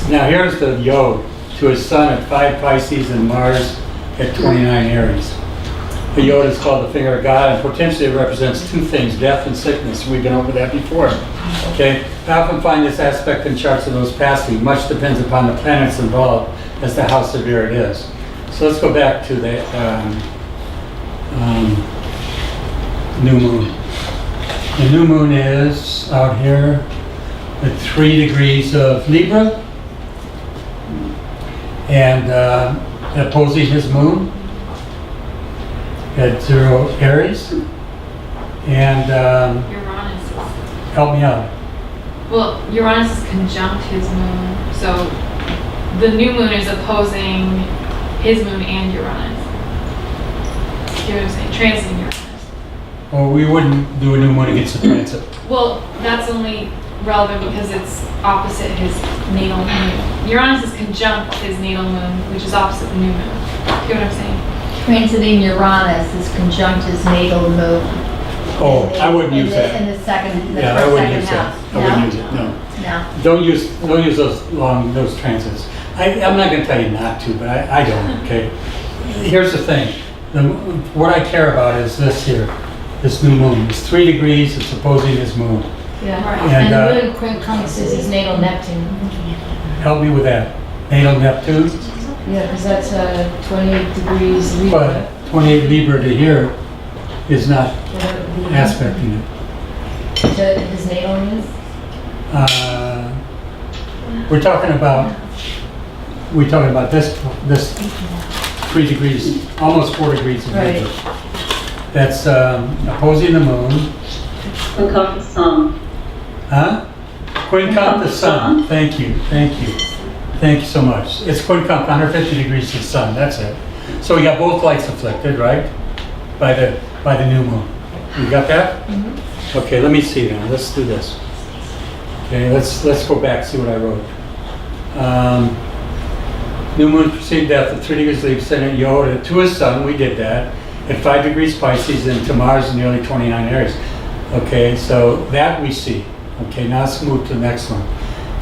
Now here's the yod to his sun at 5 Pisces and Mars at 29 Aries. The yod is called the finger of God, and potentially it represents two things, death and sickness. We've been over that before. Okay? I often find this aspect in charts of those passing. Much depends upon the planets involved as to how severe it is. So let's go back to the new moon. The new moon is out here at 3 degrees of Libra and opposing his moon at 0 Aries. And Uranus is, help me out. well, Uranus is conjunct his moon, so the new moon is opposing his moon and Uranus. You know what I'm saying? Transiting Uranus. Well, we wouldn't do a new moon against the transit. Well, that's only relevant because it's opposite his natal moon. Uranus is conjunct his natal moon, which is opposite the new moon. You know what I'm saying? Transiting Uranus is conjunct his natal moon. Oh, I wouldn't use that. In the second, the Yeah, I first wouldn't second use that. house. I wouldn't use it, no. No. Don't use those transits. I'm not going to tell you not to, but I don't, okay? Here's the thing. What I care about is this here, this new moon. It's 3 degrees, it's opposing his moon. Yeah. And, And the moon encompasses his natal Neptune. Help me with that. Natal Neptune, Yeah, because that's 28 degrees Libra. but 28 Libra to here is not aspecting it. To his natal moon? We're talking about this 3 degrees, almost 4 degrees of Right. Libra. That's opposing the moon. Quincunx the sun. Huh? Quincunx the sun. Thank you. Thank you so much. It's quincunx, 150 degrees to the sun. That's it. So we got both lights afflicted, right? By the new moon. You got that? Mm-hmm. Okay, let me see now. Let's do this. Okay, let's go back, see what I wrote. New moon preceding death at 3 degrees Libra, ascendant Yod to his sun. We did that. At 5 degrees Pisces and to Mars in nearly 29 Aries. Okay, so that we see. Okay, now let's move to the next one.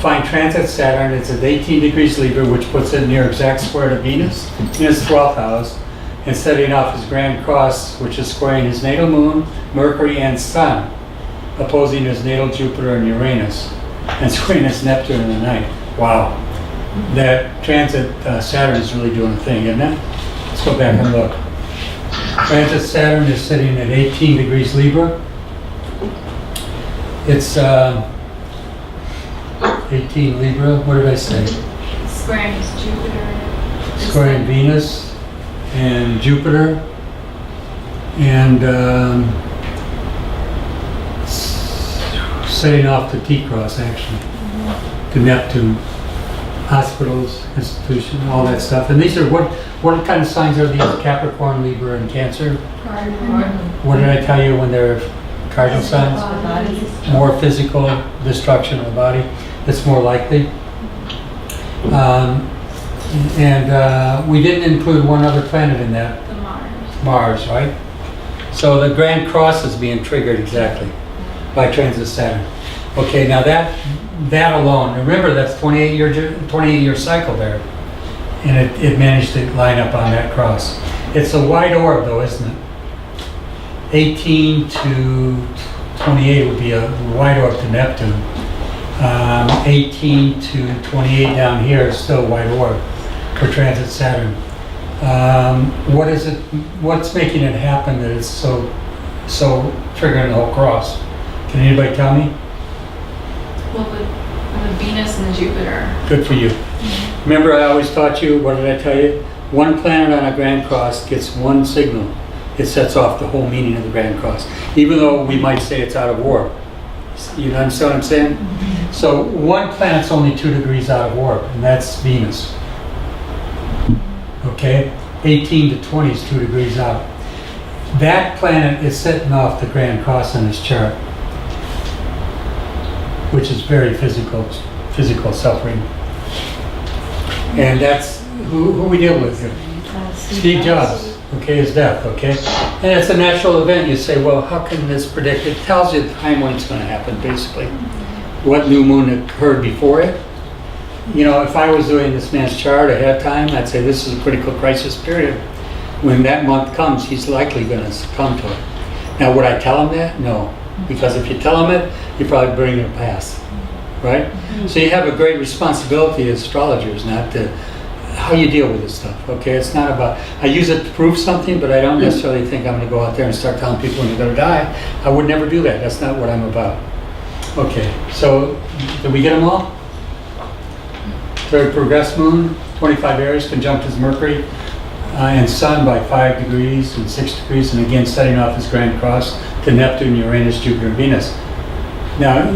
Find transit Saturn. It's at 18 degrees Libra, which puts it near exact square to Venus in his 12th house, and setting off his grand cross, which is squaring his natal moon, Mercury, and Sun, opposing his natal Jupiter and Uranus, and squaring his Neptune in the night. Wow. That transit Saturn is really doing a thing, isn't it? Let's go back and look. Transit Saturn is sitting at 18 degrees Libra. It's 18 Libra, what did I say? Squaring his Jupiter. Squaring Venus and Jupiter and setting off to T-cross actually, to Neptune, hospitals, institution, all that stuff. And these are, what kind of signs are these? Capricorn, Libra, and Cancer? What did I tell you when they're cardinal signs? More physical destruction of the body. It's more likely. We didn't include one other planet in that. The Mars. Mars, right? So the Grand Cross is being triggered exactly by transit Saturn. Okay, now that alone, remember that's 28-year cycle there, and it managed to line up on that cross. It's a wide orb though, isn't it? 18 to 28 would be a wide orb to Neptune. 18 to 28 down here is still a wide orb for transit Saturn. What is it? What's making it happen that it's so triggering the whole cross? Can anybody tell me? Well, the Venus and the Jupiter. Good for you. Remember, I always taught you. What did I tell you? One planet on a Grand Cross gets one signal. It sets off the whole meaning of the Grand Cross, even though we might say it's out of orb. You understand what I'm saying? So one planet's only 2 degrees out of orb, and that's Venus. Okay? 18 to 20 is 2 degrees out. That planet is setting off the Grand Cross on his chart, which is very physical suffering. And that's who we deal with here. Steve Jobs, okay, his death, okay? And it's a natural event. You say, well, how can this predict? It tells you the time when it's going to happen, basically. What new moon occurred before it, you know, if I was doing this man's chart ahead of time, I'd say this is a critical crisis period. When that month comes, he's likely gonna succumb to it. Now, would I tell him that? No, because if you tell him it, you probably bring it past, right? So you have a great responsibility as astrologers, not to, how you deal with this stuff, okay? It's not about, I use it to prove something, but I don't necessarily think I'm gonna go out there and start telling people when they're gonna die. I would never do that, that's not what I'm about. Okay, so, did we get them all? Third progress moon, 25 Aries, conjunct his Mercury, and Sun by 5 degrees and 6 degrees, and again setting off his Grand Cross to Neptune, Uranus, Jupiter, and Venus. Now,